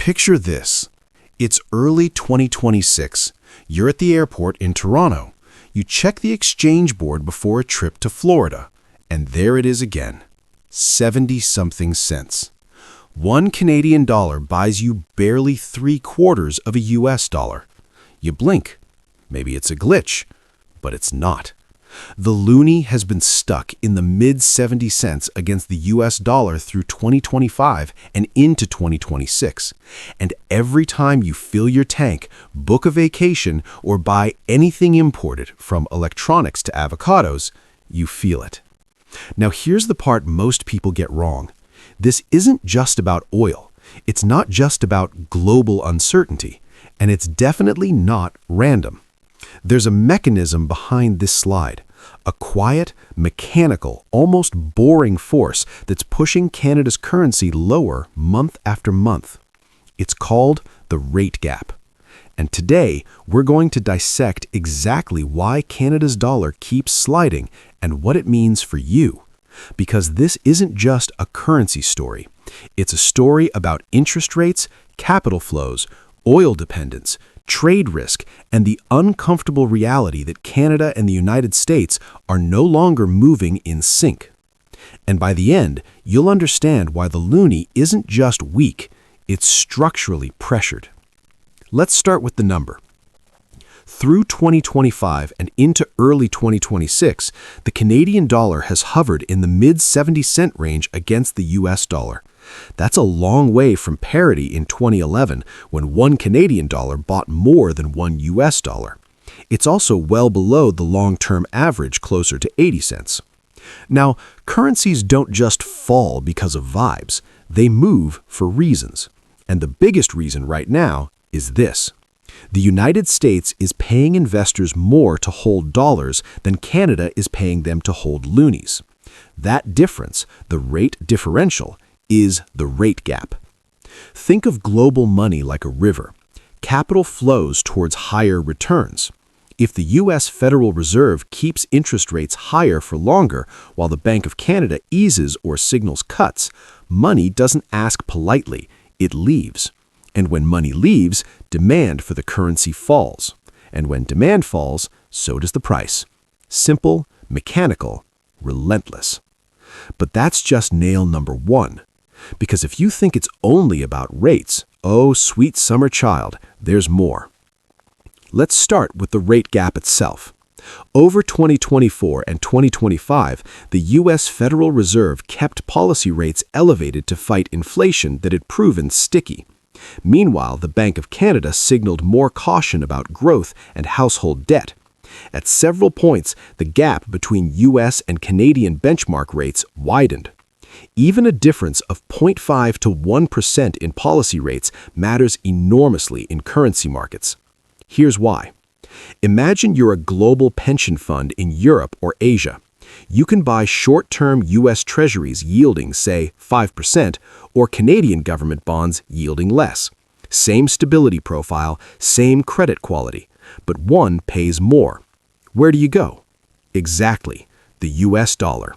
Picture this. It's early 2026. You're at the airport in Toronto. You check the exchange board before a trip to Florida. And there it is again. 70-something cents. 1 Canadian dollar buys you barely 3/4 of a US dollar. You blink. Maybe it's a glitch, but it's not. The loonie has been stuck in the mid-70 cents against the US dollar through 2025 and into 2026. And every time you fill your tank, book a vacation, or buy anything imported, from electronics to avocados, you feel it. Now here's the part most people get wrong. This isn't just about oil. It's not just about global uncertainty. And it's definitely not random. There's a mechanism behind this slide. A quiet, mechanical, almost boring force that's pushing Canada's currency lower month after month. It's called the rate gap. And today, we're going to dissect exactly why Canada's dollar keeps sliding and what it means for you. Because this isn't just a currency story. It's a story about interest rates, capital flows, oil dependence, trade risk, and the uncomfortable reality that Canada and the United States are no longer moving in sync. And by the end, you'll understand why the loonie isn't just weak, it's structurally pressured. Let's start with the number. Through 2025 and into early 2026, the Canadian dollar has hovered in the mid-70-cent range against the US dollar. That's a long way from parity in 2011, when 1 Canadian dollar bought more than 1 US dollar. It's also well below the long-term average, closer to 80 cents. Now, currencies don't just fall because of vibes. They move for reasons. And the biggest reason right now is this. The United States is paying investors more to hold dollars than Canada is paying them to hold loonies. That difference, the rate differential, is the rate gap. Think of global money like a river. Capital flows towards higher returns. If the U.S. Federal Reserve keeps interest rates higher for longer while the Bank of Canada eases or signals cuts, money doesn't ask politely, it leaves. And when money leaves, demand for the currency falls. And when demand falls, so does the price. Simple, mechanical, relentless. But that's just nail number one. Because if you think it's only about rates, oh, sweet summer child, there's more. Let's start with the rate gap itself. Over 2024 and 2025, the U.S. Federal Reserve kept policy rates elevated to fight inflation that had proven sticky. Meanwhile, the Bank of Canada signaled more caution about growth and household debt. At several points, the gap between U.S. and Canadian benchmark rates widened. Even a difference of 0.5 to 1% in policy rates matters enormously in currency markets. Here's why. Imagine you're a global pension fund in Europe or Asia. You can buy short-term U.S. treasuries yielding, say, 5%, or Canadian government bonds yielding less. Same stability profile, same credit quality, but one pays more. Where do you go? Exactly, the U.S. dollar.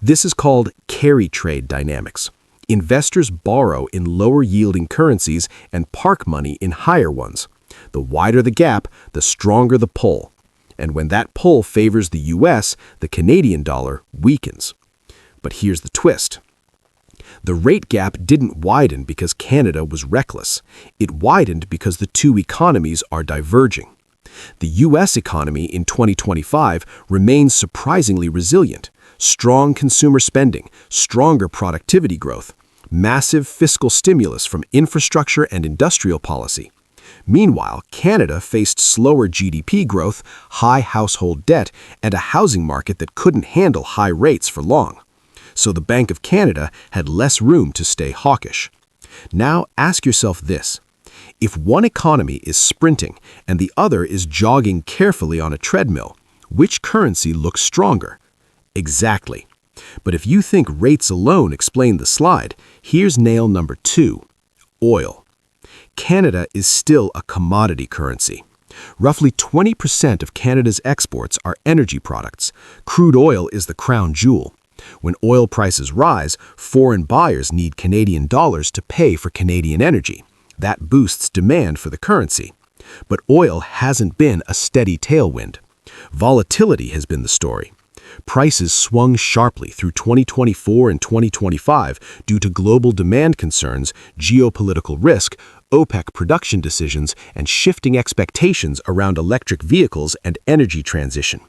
This is called carry trade dynamics. Investors borrow in lower-yielding currencies and park money in higher ones. The wider the gap, the stronger the pull. And when that pull favors the U.S., the Canadian dollar weakens. But here's the twist. The rate gap didn't widen because Canada was reckless. It widened because the two economies are diverging. The U.S. economy in 2025 remains surprisingly resilient. Strong consumer spending, stronger productivity growth, massive fiscal stimulus from infrastructure and industrial policy. Meanwhile, Canada faced slower GDP growth, high household debt, and a housing market that couldn't handle high rates for long. So the Bank of Canada had less room to stay hawkish. Now ask yourself this. If one economy is sprinting and the other is jogging carefully on a treadmill, which currency looks stronger? Exactly. But if you think rates alone explain the slide, here's nail number 2, oil. Canada is still a commodity currency. Roughly 20% of Canada's exports are energy products. Crude oil is the crown jewel. When oil prices rise, foreign buyers need Canadian dollars to pay for Canadian energy. That boosts demand for the currency. But oil hasn't been a steady tailwind. Volatility has been the story. Prices swung sharply through 2024 and 2025 due to global demand concerns, geopolitical risk, OPEC production decisions, and shifting expectations around electric vehicles and energy transition.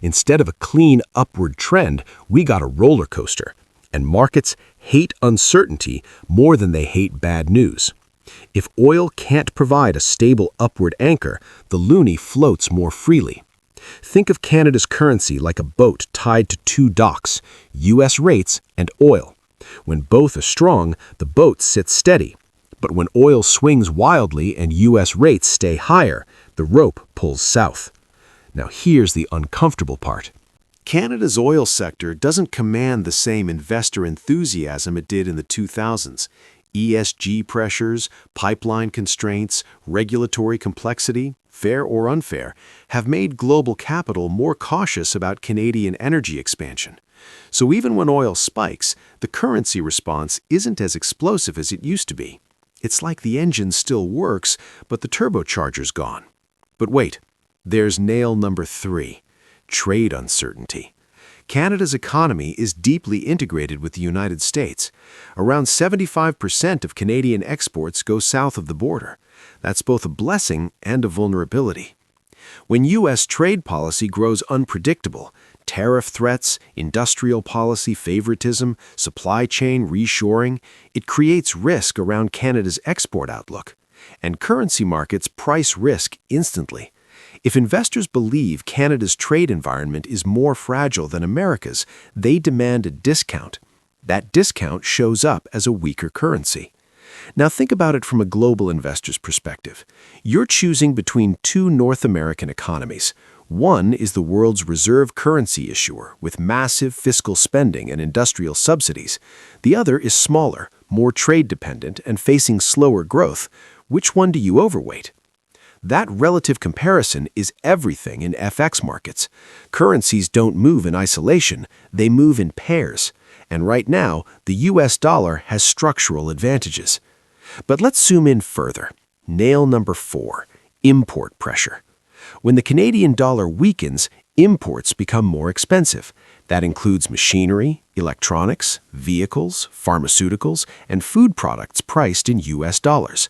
Instead of a clean upward trend, we got a roller coaster. And markets hate uncertainty more than they hate bad news. If oil can't provide a stable upward anchor, the loonie floats more freely. Think of Canada's currency like a boat tied to two docks, U.S. rates and oil. When both are strong, the boat sits steady. But when oil swings wildly and U.S. rates stay higher, the rope pulls south. Now here's the uncomfortable part. Canada's oil sector doesn't command the same investor enthusiasm it did in the 2000s. ESG pressures, pipeline constraints, regulatory complexity, fair or unfair, have made global capital more cautious about Canadian energy expansion. So even when oil spikes, the currency response isn't as explosive as it used to be. It's like the engine still works, but the turbocharger's gone. But wait, there's nail number 3, trade uncertainty. Canada's economy is deeply integrated with the United States. Around 75% of Canadian exports go south of the border. That's both a blessing and a vulnerability. When U.S. trade policy grows unpredictable, tariff threats, industrial policy favoritism, supply chain reshoring, it creates risk around Canada's export outlook. And currency markets price risk instantly. If investors believe Canada's trade environment is more fragile than America's, they demand a discount. That discount shows up as a weaker currency. Now think about it from a global investor's perspective. You're choosing between two North American economies. One is the world's reserve currency issuer with massive fiscal spending and industrial subsidies. The other is smaller, more trade-dependent, and facing slower growth. Which one do you overweight? That relative comparison is everything in FX markets. Currencies don't move in isolation, they move in pairs. And right now, the US dollar has structural advantages. But let's zoom in further. Nail number 4, import pressure. When the Canadian dollar weakens, imports become more expensive. That includes machinery, electronics, vehicles, pharmaceuticals, and food products priced in US dollars.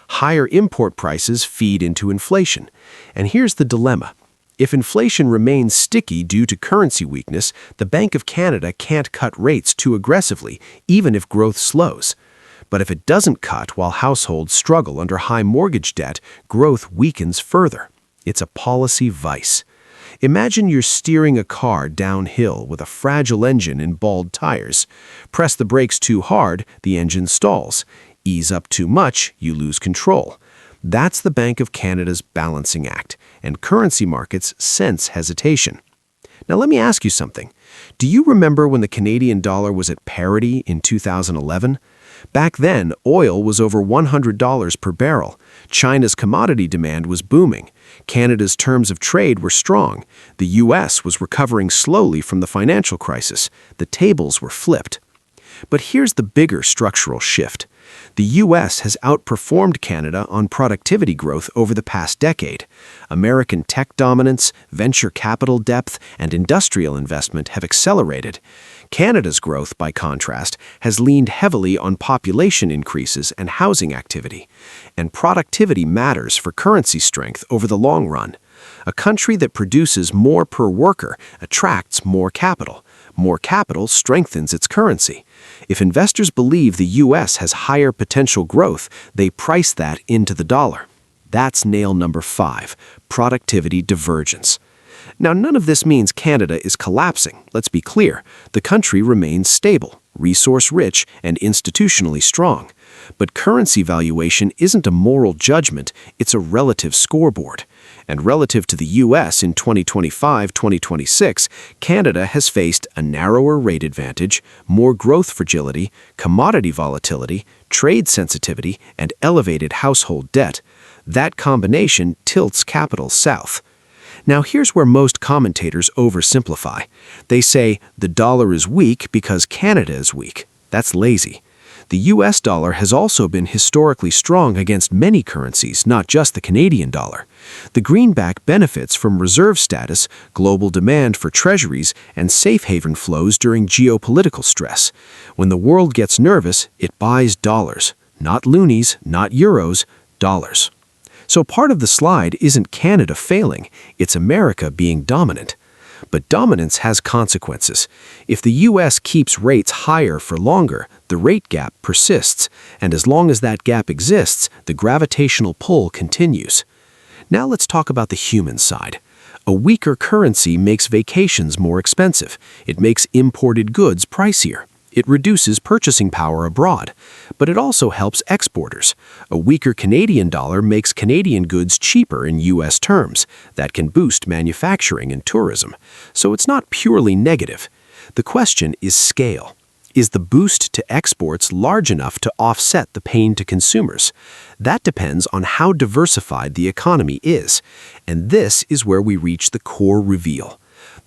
Higher import prices feed into inflation. And here's the dilemma. If inflation remains sticky due to currency weakness, the Bank of Canada can't cut rates too aggressively, even if growth slows. But if it doesn't cut while households struggle under high mortgage debt, growth weakens further. It's a policy vice. Imagine you're steering a car downhill with a fragile engine and bald tires. Press the brakes too hard, the engine stalls. Ease up too much, you lose control. That's the Bank of Canada's balancing act, and currency markets sense hesitation. Now let me ask you something. Do you remember when the Canadian dollar was at parity in 2011? Back then, oil was over $100 per barrel. China's commodity demand was booming. Canada's terms of trade were strong. The U.S. was recovering slowly from the financial crisis. The tables were flipped. But here's the bigger structural shift. The U.S. has outperformed Canada on productivity growth over the past decade. American tech dominance, venture capital depth, and industrial investment have accelerated. Canada's growth, by contrast, has leaned heavily on population increases and housing activity. And productivity matters for currency strength over the long run. A country that produces more per worker attracts more capital. More capital strengthens its currency. If investors believe the U.S. has higher potential growth, they price that into the dollar. That's nail number 5, productivity divergence. Now, none of this means Canada is collapsing. Let's be clear. The country remains stable, resource-rich, and institutionally strong. But currency valuation isn't a moral judgment, it's a relative scoreboard. And relative to the U.S. in 2025-2026, Canada has faced a narrower rate advantage, more growth fragility, commodity volatility, trade sensitivity, and elevated household debt. That combination tilts capital south. Now here's where most commentators oversimplify. They say the dollar is weak because Canada is weak. That's lazy. The US dollar has also been historically strong against many currencies, not just the Canadian dollar. The greenback benefits from reserve status, global demand for treasuries, and safe haven flows during geopolitical stress. When the world gets nervous, it buys dollars. Not loonies, not euros, dollars. So part of the slide isn't Canada failing, it's America being dominant. But dominance has consequences. If the U.S. keeps rates higher for longer, the rate gap persists, and as long as that gap exists, the gravitational pull continues. Now let's talk about the human side. A weaker currency makes vacations more expensive. It makes imported goods pricier. It reduces purchasing power abroad, but it also helps exporters. A weaker Canadian dollar makes Canadian goods cheaper in U.S. terms. That can boost manufacturing and tourism. So it's not purely negative. The question is scale. Is the boost to exports large enough to offset the pain to consumers? That depends on how diversified the economy is. And this is where we reach the core reveal.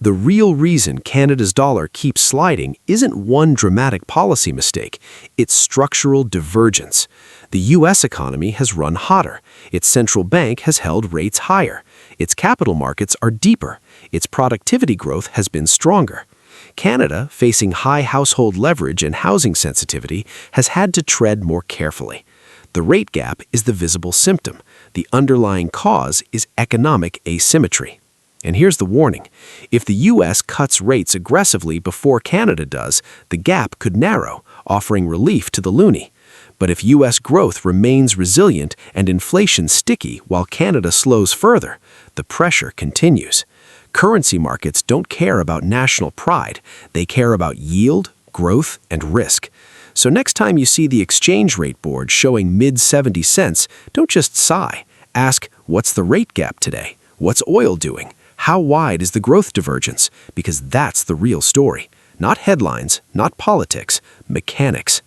The real reason Canada's dollar keeps sliding isn't one dramatic policy mistake, it's structural divergence. The U.S. economy has run hotter, its central bank has held rates higher, its capital markets are deeper, its productivity growth has been stronger. Canada, facing high household leverage and housing sensitivity, has had to tread more carefully. The rate gap is the visible symptom. The underlying cause is economic asymmetry. And here's the warning. If the U.S. cuts rates aggressively before Canada does, the gap could narrow, offering relief to the loonie. But if U.S. growth remains resilient and inflation sticky while Canada slows further, the pressure continues. Currency markets don't care about national pride. They care about yield, growth, and risk. So next time you see the exchange rate board showing mid-70 cents, don't just sigh. Ask, what's the rate gap today? What's oil doing? How wide is the growth divergence? Because that's the real story. Not headlines, not politics, mechanics.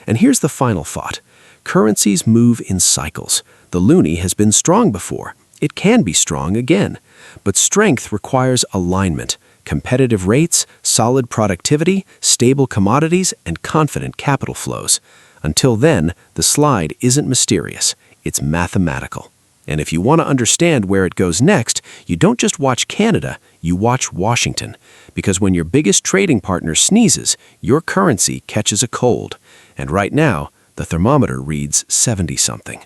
And here's the final thought. Currencies move in cycles. The loonie has been strong before. It can be strong again. But strength requires alignment, competitive rates, solid productivity, stable commodities, and confident capital flows. Until then, the slide isn't mysterious. It's mathematical. And if you want to understand where it goes next, you don't just watch Canada, you watch Washington. Because when your biggest trading partner sneezes, your currency catches a cold. And right now, the thermometer reads 70-something.